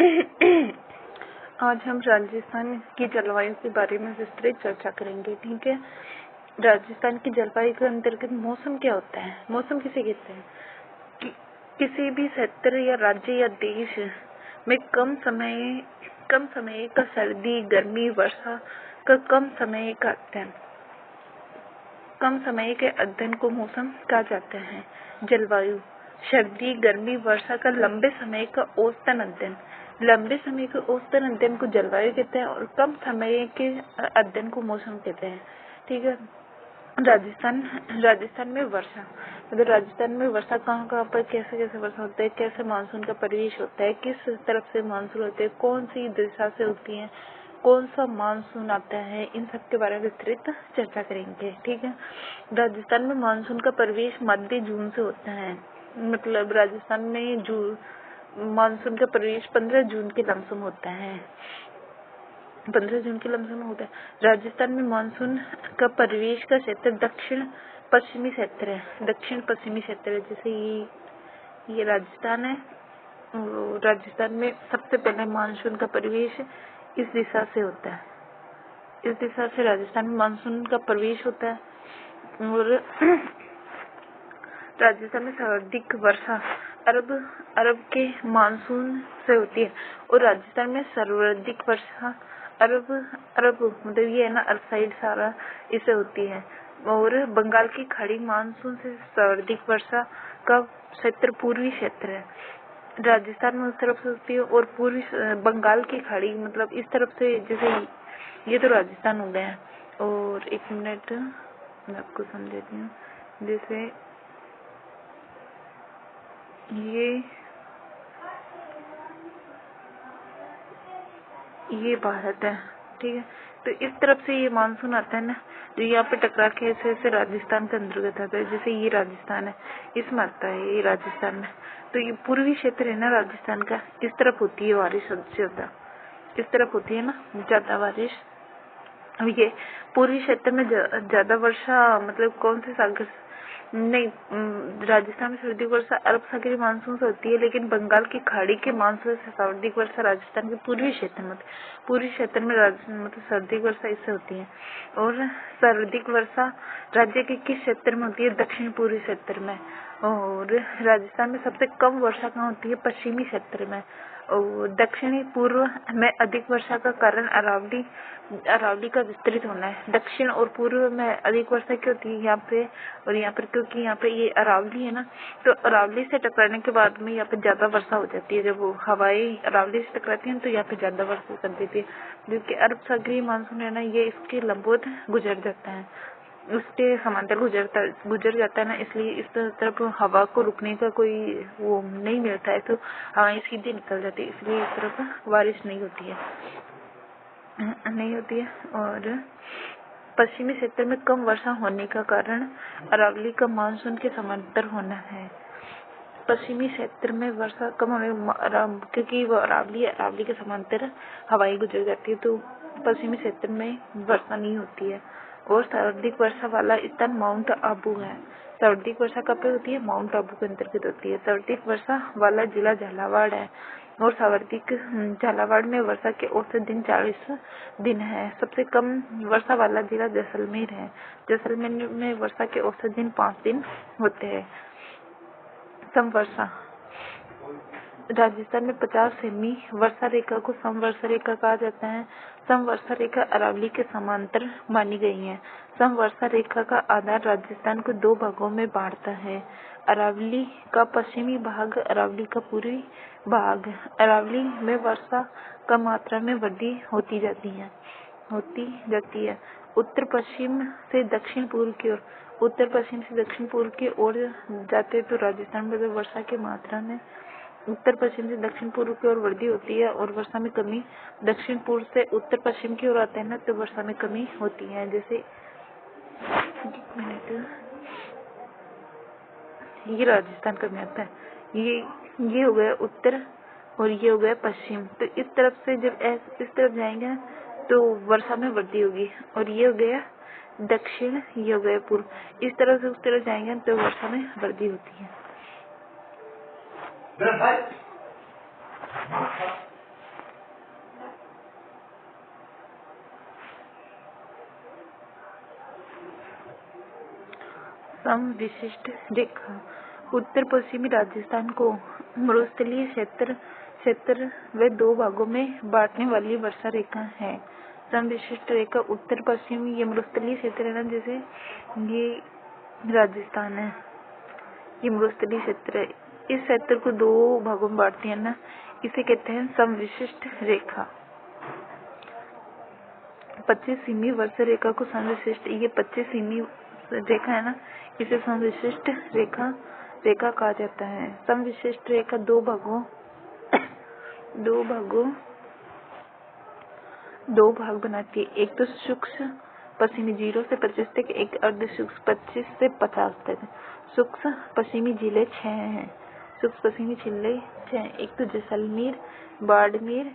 आज हम राजस्थान की जलवायु के बारे में विस्तृत चर्चा करेंगे। ठीक है। राजस्थान की जलवायु के अंतर्गत मौसम क्या होता है? मौसम किसे कहते हैं? किसी भी क्षेत्र या राज्य या देश में कम समय का सर्दी, गर्मी, वर्षा का कम समय के अध्ययन को मौसम कहा जाता है। जलवायु सर्दी, गर्मी, वर्षा का लंबे समय का औसतन अध्ययन को जलवायु कहते हैं और कम समय के अध्ययन को मौसम कहते हैं। ठीक है। राजस्थान में वर्षा, मतलब राजस्थान में वर्षा कहाँ पर कैसे वर्षा होता है, कैसे मानसून का परिवेश होता है, किस तरफ से मानसून होते हैं, कौन सी दिशा से होती है, कौन सा मानसून आता है, इन सब के बारे में विस्तृत चर्चा करेंगे। ठीक है। राजस्थान में मानसून का परिवेश मध्य जून से होता है। मतलब राजस्थान में मानसून का प्रवेश 15 जून के लमसम होता है। 15 जून के लमसम होता है। राजस्थान में मानसून का प्रवेश का क्षेत्र दक्षिण पश्चिमी क्षेत्र है। जैसे ये राजस्थान है। राजस्थान में सबसे पहले मानसून का प्रवेश इस दिशा से होता है। इस दिशा से राजस्थान में मानसून का प्रवेश होता है। और राजस्थान में सर्वाधिक वर्षा अरब के मानसून से होती है और राजस्थान में सर्वाधिक वर्षा अरब मतलब ये है ना, अरब साइड सारा इससे होती है। और बंगाल की खाड़ी मानसून से सर्वाधिक वर्षा का क्षेत्र पूर्वी क्षेत्र है। राजस्थान में उस तरफ से होती है और पूर्वी बंगाल की खाड़ी मतलब इस तरफ से, जैसे ये तो राजस्थान हो गया है। और एक मिनट मैं आपको समझाती हूँ। जैसे ये भारत है। ठीक है। तो इस तरफ से ये मानसून आता है ना, जो यहाँ पे टकरा के ऐसे राजस्थान के अंतर्गत आता है। जैसे ये राजस्थान है, इसमें आता है ये राजस्थान में। तो ये पूर्वी क्षेत्र है ना राजस्थान का, इस तरफ होती है बारिश ज्यादा, इस तरफ होती है ना ज्यादा बारिश। ये पूर्वी क्षेत्र में ज्यादा वर्षा मतलब कौन से सागर नहीं, राजस्थान में सर्वाधिक वर्षा अरब सागरीय मानसून से होती है, लेकिन बंगाल की खाड़ी के मानसून से सर्वाधिक वर्षा राजस्थान के पूर्वी क्षेत्र में मतलब सर्वाधिक वर्षा इससे होती है। और सर्वाधिक वर्षा राज्य के किस क्षेत्र में होती है? दक्षिण पूर्वी क्षेत्र में। और राजस्थान में सबसे कम वर्षा कहाँ होती है? पश्चिमी क्षेत्र में। और दक्षिणी पूर्व में अधिक वर्षा का कारण अरावली का विस्तृत होना है। दक्षिण और पूर्व में अधिक वर्षा क्यों होती है यहाँ पे और यहाँ पर? क्योंकि यहाँ पे ये अरावली है ना, तो अरावली से टकराने के बाद में यहाँ पे ज्यादा वर्षा हो जाती है। जब वो हवाएं अरावली से टकराती हैं तो यहाँ पे ज्यादा वर्षा कर देती है, क्योंकि अरब सागरीय मानसून है ना, ये इसके लंबवत गुजर जाता है, उसके समांतर गुजर जाता है ना, इसलिए इस तरफ हवा को रुकने का कोई वो नहीं मिलता है, तो हवाएं सीधे निकल जाती है, इसलिए इस तरफ बारिश नहीं होती है। और पश्चिमी क्षेत्र में कम वर्षा होने का कारण अरावली का मानसून के समांतर होना है। पश्चिमी क्षेत्र में वर्षा कम होने क्योंकि वो अरावली के समांतर हवाएं गुजर जाती है, तो पश्चिमी क्षेत्र में वर्षा नहीं होती है। और सर्वाधिक वर्षा वाला स्थान माउंट आबू है। सर्वाधिक वर्षा कब पे होती है? माउंट आबू के अंतर्गत होती है। सर्वाधिक वर्षा वाला जिला झालावाड़ है और सर्वाधिक झालावाड़ में वर्षा के औसत दिन 40 दिन है। सबसे कम वर्षा वाला जिला जैसलमेर है। जैसलमेर में वर्षा के औसत दिन 5 दिन होते हैं। समवर्षा राजस्थान में 50 सेमी वर्षा रेखा को समवर्षा रेखा कहा जाता है। समवर्षा रेखा अरावली के समांतर मानी गई है। समवर्षा रेखा का आधार राजस्थान को 2 भागों में बांटता है, अरावली का पश्चिमी भाग, अरावली का पूर्वी भाग। अरावली में वर्षा का मात्रा में वृद्धि होती जाती है। उत्तर पश्चिम से दक्षिण पूर्व की ओर जाते तो राजस्थान में वर्षा की मात्रा में उत्तर पश्चिम से दक्षिण पूर्व की ओर वृद्धि होती है और वर्षा में कमी। दक्षिण पूर्व से उत्तर पश्चिम की ओर आते हैं ना, तो वर्षा में कमी होती है। जैसे ये राजस्थान का मैप है, ये हो गया उत्तर और ये हो गया पश्चिम। तो इस तरफ से जब इस तरफ जाएंगे तो वर्षा में वृद्धि होगी, और ये हो गया दक्षिण, ये हो गया पूर्व। इस तरह से उस तरफ जाएंगे तो वर्षा में वृद्धि होती है। समविशिष्ट रेखा उत्तर पश्चिमी राजस्थान को मरुस्थलीय क्षेत्र व दो भागों में बांटने वाली वर्षा रेखा है। समविशिष्ट रेखा उत्तर पश्चिमी, ये मरुस्थलीय क्षेत्र है ना, जैसे ये राजस्थान है, ये मरुस्थलीय क्षेत्र है। इस क्षेत्र को दो भागों में बांटती है ना, इसे कहते हैं समविशिष्ट रेखा। 25 वर्षा रेखा को समविशिष्ट, ये 25 रेखा है ना, इसे समविशिष्ट रेखा कहा जाता है। समविशिष्ट रेखा दो भाग बनाती है। एक तो सूक्ष्म पश्चिमी 0 से 25 तक, एक अर्ध सूक्ष्म 25 से 50 तक। सूक्ष्म पश्चिमी जिले 6 हैं। सूक्ष्म पश्चिमी जिले 6, एक तो जैसलमेर, बाड़मेर,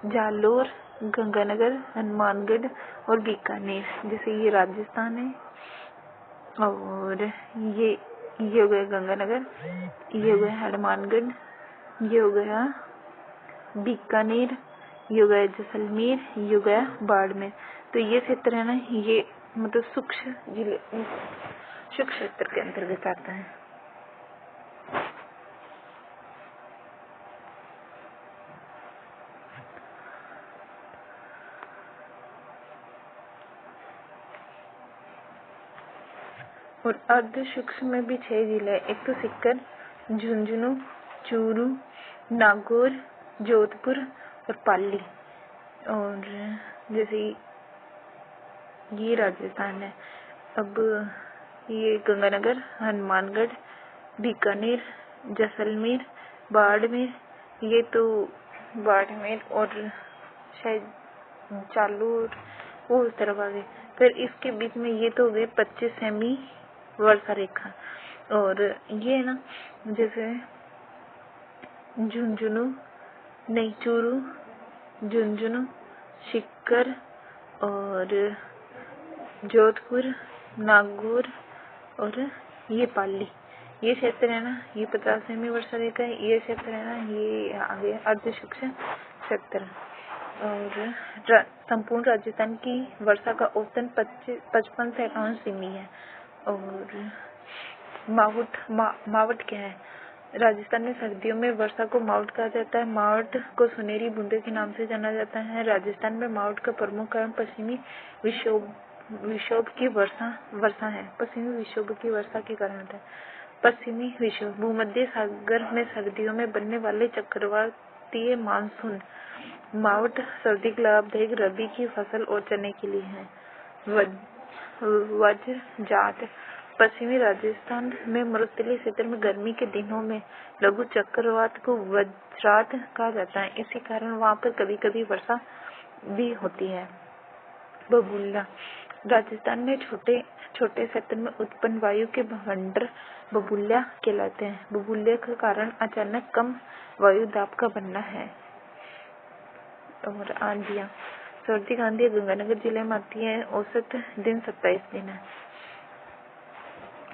जालोर, गंगानगर, हनुमानगढ़ और बीकानेर। जैसे ये राजस्थान है, और ये हो गया गंगानगर, ये हो गया हनुमानगढ़, ये हो गया बीकानेर, ये हो गया जैसलमेर, ये हो गया बाड़मेर। तो ये क्षेत्र है ना, ये मतलब सूक्ष्म जिले, सूक्ष्म क्षेत्र के अंतर्गत आता है। और अर्ध सूक्ष्म में भी 6 जिले, एक तो सीकर, झुंझुनू, चूरू, नागौर, जोधपुर और पाली। और जैसे ये राजस्थान है, अब ये गंगानगर, हनुमानगढ़, बीकानेर, जैसलमेर, बाड़मेर, ये तो बाड़मेर और शायद जालोर वो उस तरफ आ गए। फिर इसके बीच में ये तो हो गए 25 सेमी वर्षा रेखा। और ये ना, जैसे चूरू, झुंझुनू, सीकर और जोधपुर, नागौर और ये पाली, ये क्षेत्र है ना, ये 50 सेमी वर्षा रेखा है। ये क्षेत्र है ना, ये आ गया अर्ध सूक्ष्म क्षेत्र। और संपूर्ण राजस्थान की वर्षा का औसतन 55 से 51 सेमी है। और मावट क्या है? राजस्थान में सर्दियों में वर्षा को मावट कहा जाता है। मावट को सुनहरी बूंदे के नाम से जाना जाता है। राजस्थान में मावट का प्रमुख कारण पश्चिमी विक्षोभ की वर्षा है। पश्चिमी विक्षोभ की वर्षा के कारण होता है। पश्चिमी विक्षोभ भूमध्य सागर में सर्दियों में बनने वाले चक्रवातीय मानसून। मावट सर्वाधिक लाभदायक रबी की फसल और चने के लिए है। वज्रजात पश्चिमी राजस्थान में मरुस्थलीय क्षेत्र में गर्मी के दिनों में लघु चक्रवात को वज्रजात कहा जाता है। इसी कारण वहाँ पर कभी कभी वर्षा भी होती है। बबूला राजस्थान में छोटे क्षेत्र में उत्पन्न वायु के भंडार बबूला कहलाते हैं। बबूले का कारण अचानक कम वायु दाब का बनना है। और आंधियाँ, सर्दी आंधियाँ गंगानगर जिले में आती है। औसत दिन 27 दिन है।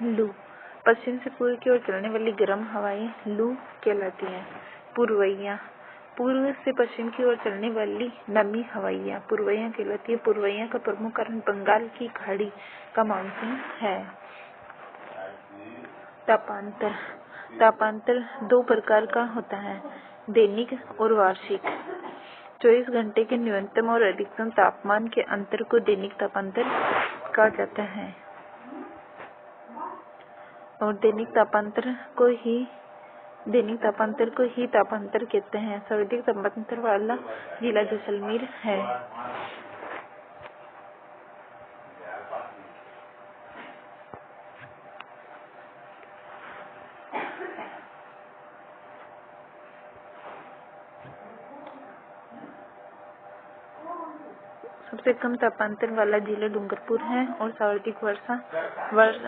लू पश्चिम से पूर्व की ओर चलने वाली गर्म हवाएं लू कहलाती हैं। पूर्वइयाँ पूर्व से पश्चिम की ओर चलने वाली नमी हवाइयाँ पूर्वइयाँ कहलाती है। पूर्वइयाँ का प्रमुख कारण बंगाल की खाड़ी का मानसून है। तापांतर 2 प्रकार का होता है, दैनिक और वार्षिक। 24 घंटे के न्यूनतम और अधिकतम तापमान के अंतर को दैनिक तापांतर कहा जाता है। और दैनिक तापांतर को ही तापांतर कहते हैं। सर्वाधिक तापांतर वाला जिला जैसलमेर है। सबसे कम तापांतर वाला जिला डूंगरपुर है और सर्वाधिक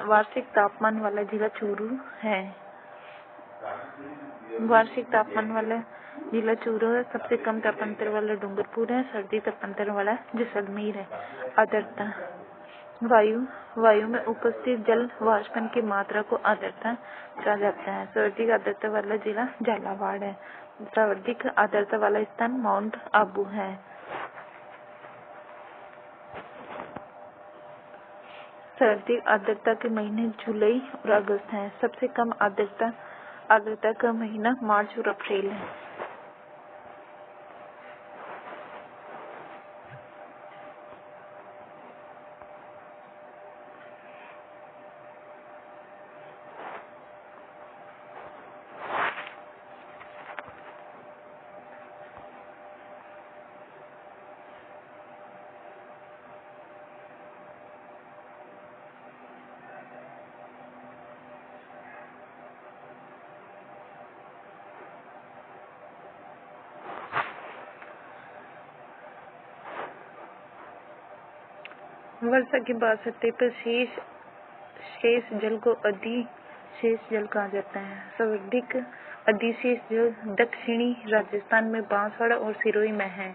वार्षिक तापमान वाला जिला चूरू है। वार्षिक तापमान वाला जिला चूरू है। सबसे कम तापांतर वाला डूंगरपुर है। सर्वाधिक तापांतर वाला जैसलमेर है। आर्द्रता वायु में उपस्थित जल वाष्पन की मात्रा को आर्द्रता कहा जाता है। सर्वाधिक आर्द्रता वाला जिला झालावाड़ है। सर्वाधिक आर्द्रता वाला स्थान माउंट आबू है। सर्वाधिक आर्द्रता के महीने जुलाई और अगस्त हैं। सबसे कम आर्द्रता का महीना मार्च और अप्रैल है। वर्षा की बाद सतह पर शेष जल को अधिशेष जल कहा जाता है। सर्वाधिक अधिशेष जल दक्षिणी राजस्थान में बांसवाड़ा और सिरोही में है।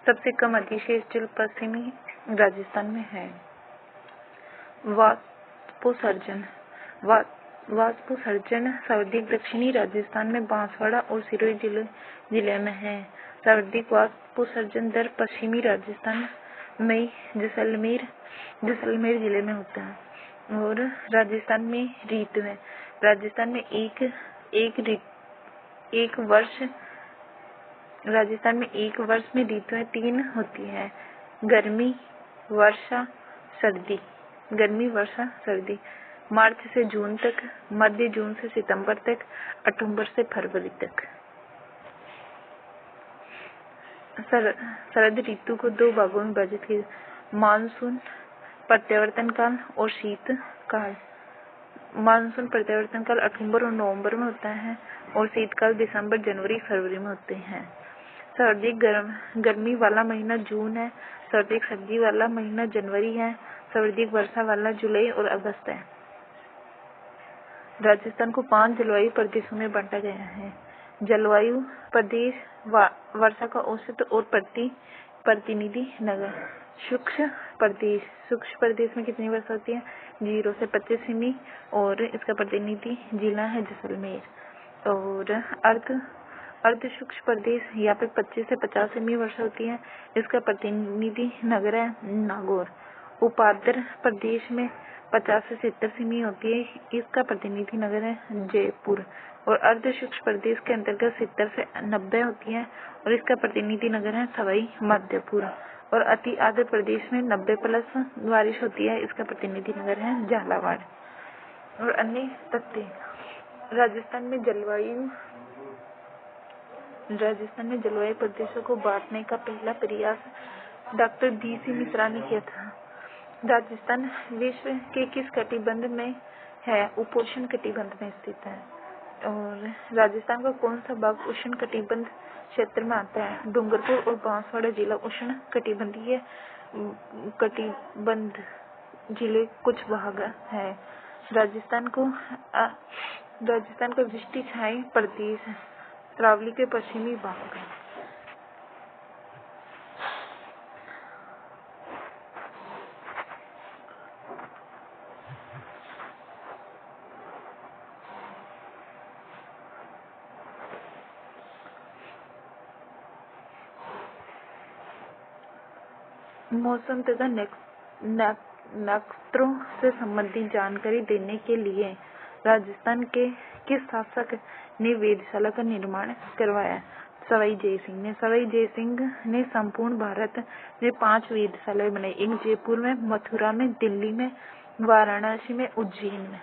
सबसे कम अधिशेष जल पश्चिमी राजस्थान में है। वाष्पोत्सर्जन सर्वाधिक दक्षिणी राजस्थान में बांसवाड़ा और सिरोही जिले में है। सर्वाधिक वाष्पोत्सर्जन दर पश्चिमी राजस्थान में जैसलमेर जिले में होता है। और राजस्थान में ऋतु है। राजस्थान में एक वर्ष में ऋतुएं 3 होती है: गर्मी, वर्षा, सर्दी। मार्च से जून तक, मध्य जून से सितंबर तक, अक्टूबर से फरवरी तक। शरद ऋतु को 2 भागों में विभाजित किया: मानसून प्रत्यावर्तन काल और शीत काल। मानसून प्रत्यावर्तन काल अक्टूबर और नवंबर में होता है और शीतकाल दिसंबर, जनवरी, फरवरी में होते हैं। सर्वाधिक गर्मी वाला महीना जून है। सर्वाधिक सर्दी वाला महीना जनवरी है। सर्वाधिक वर्षा वाला जुलाई और अगस्त है। राजस्थान को 5 जलवायु प्रदेशों में बांटा गया है। जलवायु प्रदेश, वर्षा का औसत और प्रतिनिधि नगर। शुष्क प्रदेश में कितनी वर्षा होती है? 0 से 25 सेमी और इसका प्रतिनिधि जिला है जैसलमेर। और अर्ध शुष्क प्रदेश, यहाँ पे 25 से 50 सेमी वर्षा होती है। इसका प्रतिनिधि नगर है नागौर। उपार्द्र प्रदेश में 50 से 70 सेमी होती है। इसका प्रतिनिधि नगर है जयपुर। और अर्ध शुष्क प्रदेश के अंतर्गत 70 से 90 होती है और इसका प्रतिनिधि नगर है सवाई माधोपुर। और अति आर्द्र प्रदेश में 90+ बारिश होती है। इसका प्रतिनिधि नगर है झालावाड़। और अन्य तथ्य: राजस्थान में जलवायु प्रदेशों को बांटने का पहला प्रयास डॉक्टर DC मिश्रा ने किया था। राजस्थान विश्व के किस कटिबंध में है? उपोष्ण कटिबंध में स्थित है। और राजस्थान का कौन सा भाग उष्ण कटिबंध क्षेत्र में आता है? डूंगरपुर और बांसवाड़ा जिला उष्ण कटिबंधीय कटिबंध जिले कुछ भाग है। राजस्थान का वृष्टि छाये प्रदेश है। अरावली के पश्चिमी भाग। मौसम तथा नक्षत्रों से संबंधित जानकारी देने के लिए राजस्थान के किस शासक ने वेधशाला का निर्माण करवाया? सवाई जयसिंह ने संपूर्ण भारत में 5 वेधशालाएं बनाई। एक जयपुर में, मथुरा में, दिल्ली में, वाराणसी में, उज्जैन में।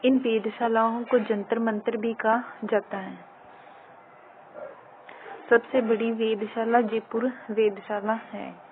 इन वेधशालाओं को जंतर मंतर भी कहा जाता है। सबसे बड़ी वेधशाला जयपुर वेधशाला है।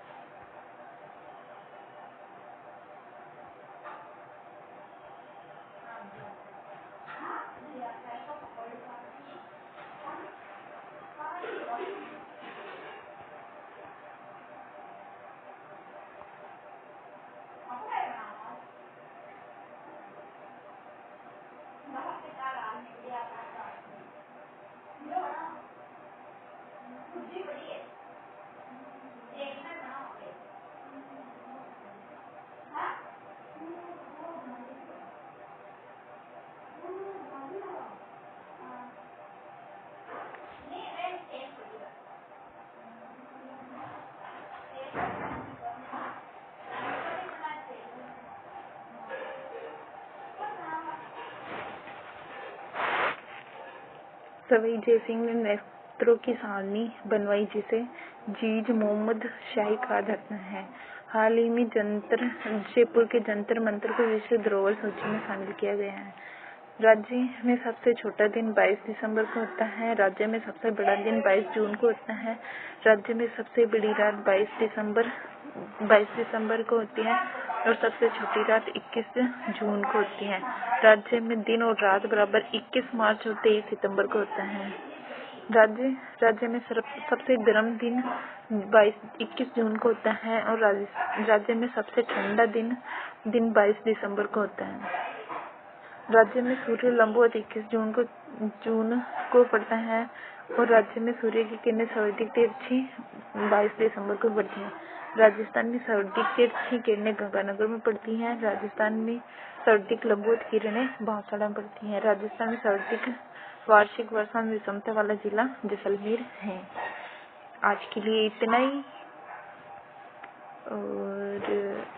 सवाई जयसिंह ने नेत्रों की सारणी बनवाई जिसे जीज मोहम्मद शाही कहा जाता है। हाल ही में जयपुर के जंतर मंतर को विश्व धरोहर सूची में शामिल किया गया है। राज्य में सबसे छोटा दिन 22 दिसंबर को होता है। राज्य में सबसे बड़ा दिन 22 जून को होता है। राज्य में सबसे बड़ी रात 22 दिसंबर को होती है और सबसे छोटी रात 21 जून को होती है। राज्य में दिन और रात बराबर 21 मार्च और 23 सितंबर को होता है। राज्य में सबसे गर्म दिन 21 जून को होता है और राज्य में सबसे ठंडा दिन 22 दिसंबर को होता है। राज्य में सूर्य लंबवत 21 जून को पड़ता है और राज्य में सूर्य की किरणें सर्वाधिक तिरछी 22 दिसंबर को पड़ती हैं। राजस्थान में सर्वाधिक तिरछी किरणें गंगानगर में पड़ती हैं। राजस्थान में सर्वाधिक लंबवत किरणें बांसवाड़ा में पड़ती हैं। राजस्थान में सर्वाधिक वार्षिक वर्षा में विषमता वाला जिला जैसलमेर है। आज के लिए इतना ही और